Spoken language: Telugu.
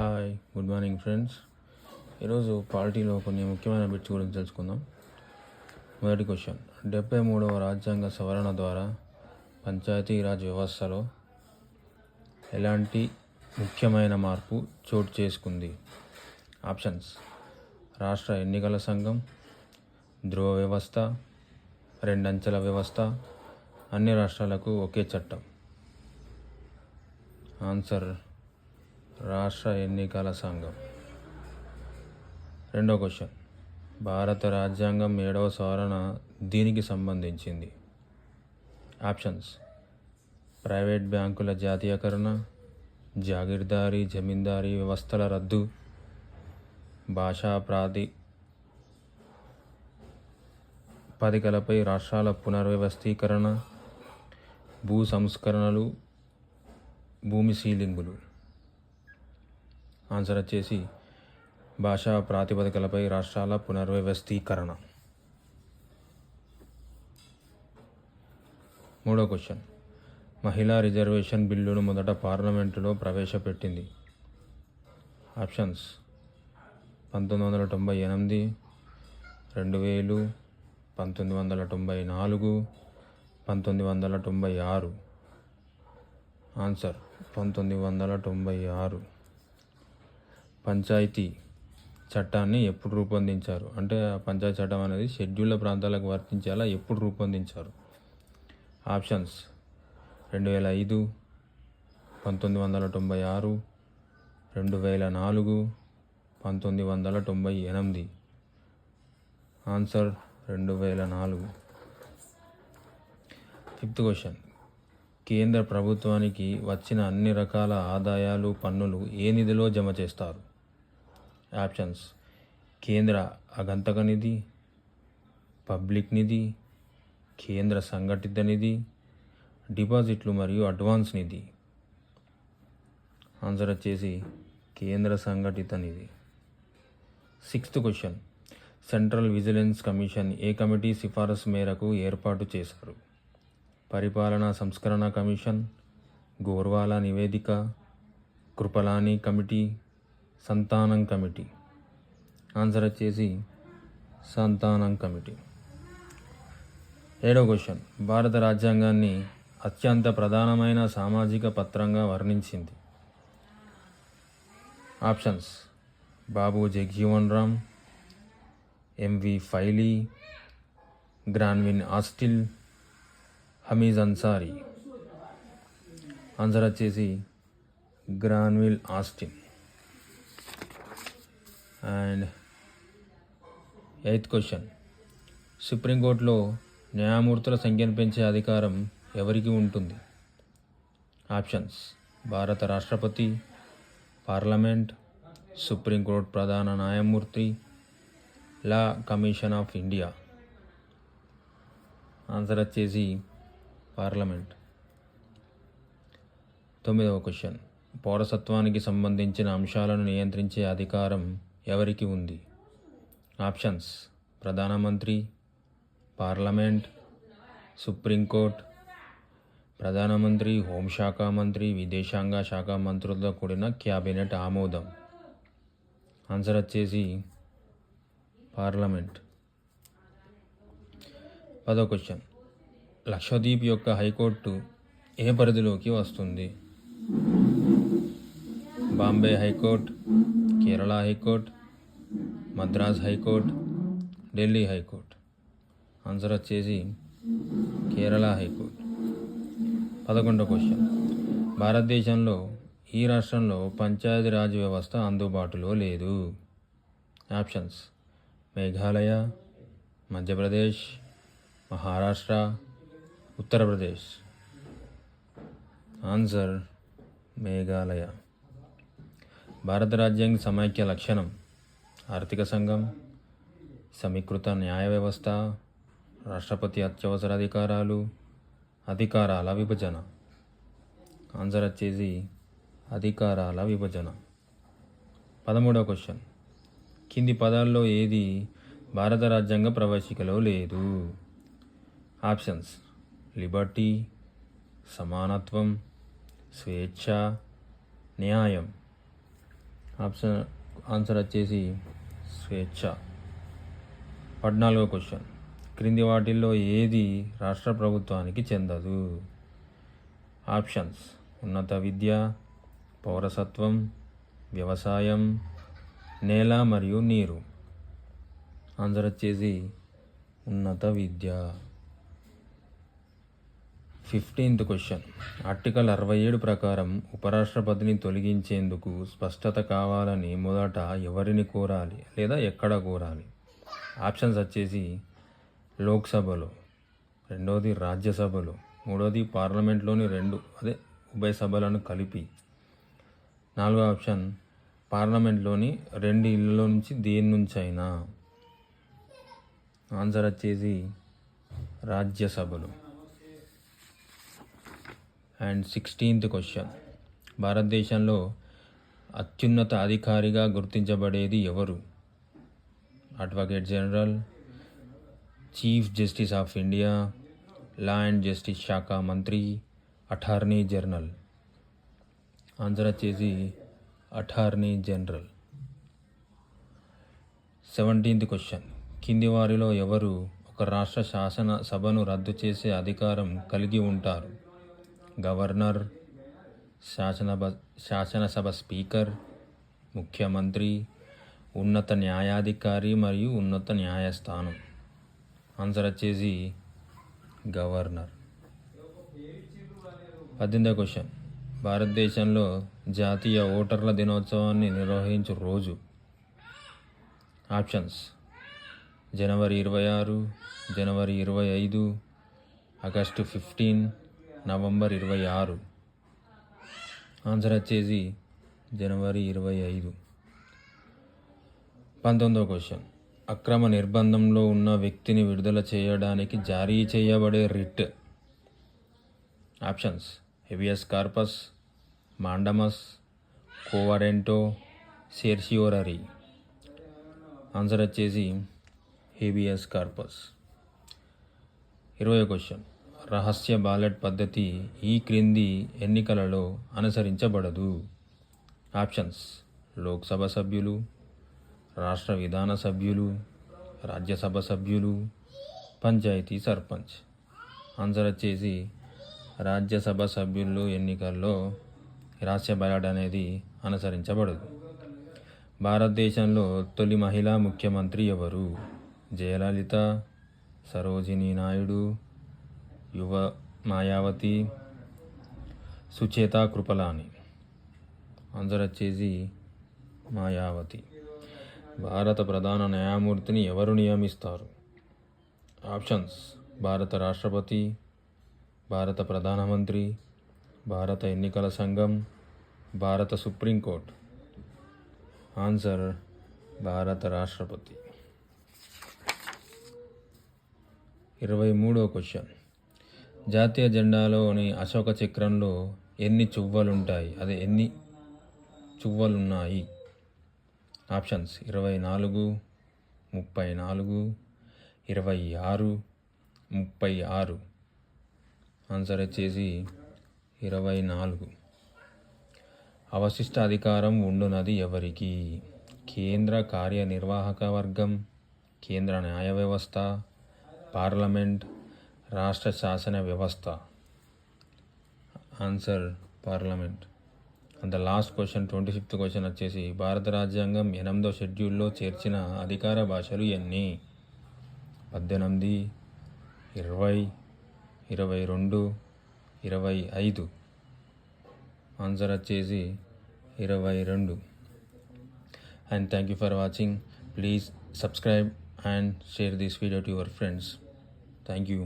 Hi, good morning friends. ఈరోజు పాలిటీలో కొన్ని ముఖ్యమైన బిట్స్ గురించి తెలుసుకుందాం. మొదటి క్వశ్చన్, 73వ రాజ్యాంగ సవరణ ద్వారా పంచాయతీరాజ్ వ్యవస్థలో ఎలాంటి ముఖ్యమైన మార్పు చోటు చేసుకుంది? ఆప్షన్స్: రాష్ట్ర ఎన్నికల సంఘం, ధ్రువ వ్యవస్థ, రెండంచెల వ్యవస్థ, అన్ని రాష్ట్రాలకు ఒకే చట్టం. ఆన్సర్: రాష్ట్ర ఎన్నికల సంఘం. రెండో క్వశ్చన్, భారత రాజ్యాంగం 7వ సవరణ దీనికి సంబంధించింది? ఆప్షన్స్: ప్రైవేట్ బ్యాంకుల జాతీయకరణ, జాగీర్దారీ జమీందారీ వ్యవస్థల రద్దు, భాషా ప్రాతిపదికలపై రాష్ట్రాల పునర్వ్యవస్థీకరణ, భూ సంస్కరణలు, భూమి సీలింగులు. ఆన్సర్ వచ్చేసి భాషా ప్రాతిపదికలపై రాష్ట్రాల పునర్వ్యవస్థీకరణ. మూడో క్వశ్చన్, మహిళా రిజర్వేషన్ బిల్లును మొదట పార్లమెంటులో ప్రవేశపెట్టింది? ఆప్షన్స్: 1998, 2000, 1994, 1996. ఆన్సర్: 1996. పంచాయతీ చట్టాన్ని ఎప్పుడు రూపొందించారు? అంటే ఆ పంచాయతీ చట్టం అనేది షెడ్యూల్డ్ ప్రాంతాలకు వర్తించేలా ఎప్పుడు రూపొందించారు? ఆప్షన్స్: 2005, 1996, 2004, 1998. ఆన్సర్: 2004. ఫిఫ్త్ క్వశ్చన్, కేంద్ర ప్రభుత్వానికి వచ్చిన అన్ని రకాల ఆదాయాలు పన్నులు ఏ నిధిలో జమ చేస్తారు? ఆప్షన్స్: కేంద్ర అగంతక నిధి, పబ్లిక్ నిధి, కేంద్ర సంఘటిత నిధి, డిపాజిట్లు మరియు అడ్వాన్స్ నిధి. ఆన్సర్ వచ్చేసి కేంద్ర సంఘటిత నిధి. Sixth question, central vigilance commission ఏ కమిటీ సిఫారసు మేరకు ఏర్పాటు చేశారు? పరిపాలనా సంస్కరణ కమిషన్, గోర్వాలా నివేదిక, Kripalani committee, Santhanam committee. Answer వచ్చేసి సంతానం కమిటీ. ఏడవ క్వశ్చన్, భారత రాజ్యాంగాన్ని అత్యంత ప్రధానమైన సామాజిక పత్రంగా వర్ణించింది? Options: Babu Jagjivan Ram, MV ఫైలీ, గ్రాన్విన్ ఆస్టిల్, Hamid Ansari. Answer వచ్చేసి Granville Austin. And eighth question, సుప్రీంకోర్టులో న్యాయమూర్తుల సంఖ్యను పెంచే అధికారం ఎవరికి ఉంటుంది? ఆప్షన్స్: భారత రాష్ట్రపతి, పార్లమెంట్, సుప్రీంకోర్టు ప్రధాన న్యాయమూర్తి, law commission of India. Answer వచ్చేసి పార్లమెంట్. తొమ్మిదవ క్వశ్చన్, పౌరసత్వానికి సంబంధించిన అంశాలను నియంత్రించే అధికారం ఎవరికి ఉంది? ఆప్షన్స్: ప్రధానమంత్రి, పార్లమెంట్, సుప్రీంకోర్టు, ప్రధానమంత్రి, హోంశాఖ మంత్రి, విదేశాంగ శాఖ మంత్రులతో కూడిన క్యాబినెట్ ఆమోదం. ఆన్సర్ వచ్చేసి పార్లమెంట్. 10వ క్వశ్చన్, లక్షద్వీప్ యొక్క హైకోర్టు ఏ పరిధిలోకి వస్తుంది? Bombay high court, Kerala high court, Madras high court, Delhi high court. Answer వచ్చేసి కేరళ హైకోర్టు. 11వ క్వశ్చన్, భారతదేశంలో ఈ రాష్ట్రంలో పంచాయతీరాజ్ వ్యవస్థ అందుబాటులో లేదు? ఆప్షన్స్: మేఘాలయ, మధ్యప్రదేశ్, మహారాష్ట్ర, ఉత్తరప్రదేశ్. ఆన్సర్: మేఘాలయ. భారత రాజ్యాంగ సమైక్య లక్షణం: ఆర్థిక సంఘం, సమీకృత న్యాయ వ్యవస్థ, రాష్ట్రపతి అత్యవసర అధికారాలు, అధికారాల విభజన. ఆన్సర్ వచ్చేసి అధికారాల విభజన. 13వ క్వశ్చన్, కింది పదాల్లో ఏది భారత రాజ్యాంగ ప్రవేశికలో లేదు? ఆప్షన్స్: లిబర్టీ, సమానత్వం, స్వేచ్ఛ, న్యాయం. ఆన్సర్ వచ్చేసి స్వేచ్ఛ. 14వ క్వశ్చన్, క్రింది వాటిల్లో ఏది రాష్ట్ర ప్రభుత్వానికి చెందదు? ఆప్షన్స్: ఉన్నత విద్య, పౌరసత్వం, వ్యవసాయం, నేల మరియు నీరు. ఆన్సర్ వచ్చేసి ఉన్నత విద్య. 15th క్వశ్చన్, ఆర్టికల్ 67 ప్రకారం ఉపరాష్ట్రపతిని తొలగించేందుకు స్పష్టత కావాలని మొదట ఎవరిని కోరాలి లేదా ఎక్కడ కోరాలి? ఆప్షన్స్ వచ్చేసి లోక్సభలో, రెండవది రాజ్యసభలో, మూడవది పార్లమెంట్లోని ఉభయ సభలను కలిపి, 4వ ఆప్షన్ పార్లమెంట్లోని 2 ఇళ్ళలో నుంచి దేని నుంచి అయినా. ఆన్సర్ వచ్చేసి రాజ్యసభలో. అండ్ 16th క్వశ్చన్, భారతదేశంలో అత్యున్నత అధికారిగా గుర్తించబడేది ఎవరు? Advocate general, chief justice of India, law and justice శాఖ మంత్రి, అటార్నీ జనరల్. ఆన్సర్ వచ్చేసి అటార్నీ జనరల్. 17th క్వశ్చన్, కింది వారిలో ఎవరు ఒక రాష్ట్ర శాసన సభను రద్దు చేసే అధికారం కలిగి ఉంటారు? గవర్నర్, శాసనసభ స్పీకర్, ముఖ్యమంత్రి, ఉన్నత న్యాయాధికారి మరియు ఉన్నత న్యాయస్థానం. ఆన్సర్ వచ్చేసి గవర్నర్. 18వ క్వశ్చన్, భారతదేశంలో జాతీయ ఓటర్ల దినోత్సవాన్ని నిర్వహించు రోజు? ఆప్షన్స్: జనవరి 26, జనవరి 25, ఆగస్టు 15, నవంబర్ 26. ఆన్సర్ వచ్చేసి జనవరి 25. 19వ క్వశ్చన్, అక్రమ నిర్బంధంలో ఉన్న వ్యక్తిని విడుదల చేయడానికి జారీ చేయబడే writ? Options: habeas corpus, mandamus, quo warranto, certiorari. Answer వచ్చేసి హెబియస్ కార్పస్. 20వ క్వశ్చన్, రహస్య బ్యాలెట్ పద్ధతి ఈ క్రింది ఎన్నికలలో అనుసరించబడదు? ఆప్షన్స్: లోక్సభ సభ్యులు, రాష్ట్ర విధాన సభ్యులు, రాజ్యసభ సభ్యులు, పంచాయతీ సర్పంచ్. ఆన్సర్ వచ్చేసి రాజ్యసభ సభ్యులు ఎన్నికల్లో రహస్య బ్యాలెట్ అనేది అనుసరించబడదు. భారతదేశంలో తొలి మహిళా ముఖ్యమంత్రి ఎవరు? జయలలిత, సరోజినీ నాయుడు, యువ మాయావతి, సుచేతా కృపలాని. ఆన్సర్ వచ్చేసి మాయావతి. భారత ప్రధాన న్యాయమూర్తిని ఎవరు నియమిస్తారు? ఆప్షన్స్: భారత రాష్ట్రపతి, భారత ప్రధానమంత్రి, భారత ఎన్నికల సంఘం, భారత సుప్రీంకోర్టు. ఆన్సర్ భారత రాష్ట్రపతి. 23వ క్వశ్చన్, జాతీయ జెండాలోని అశోక చక్రంలో ఎన్ని చువ్వలుంటాయి? ఎన్ని చువ్వలున్నాయి? ఆప్షన్స్: 24, 34, 26, 36. ఆన్సర్ వచ్చేసి 24. అవశిష్ట అధికారం ఉండునది ఎవరికి? కేంద్ర కార్యనిర్వాహక వర్గం, కేంద్ర న్యాయ వ్యవస్థ, పార్లమెంట్, రాష్ట్ర శాసన వ్యవస్థ. Answer parliament. And the last question, 26th question వచ్చేసి భారత రాజ్యాంగం 8వ షెడ్యూల్లో చేర్చిన అధికార భాషలు ఎన్ని? 18, 20, 22, 25. ఆన్సర్ వచ్చేసి 22. And thank you for watching. Please subscribe and share this video to your friends. Thank you.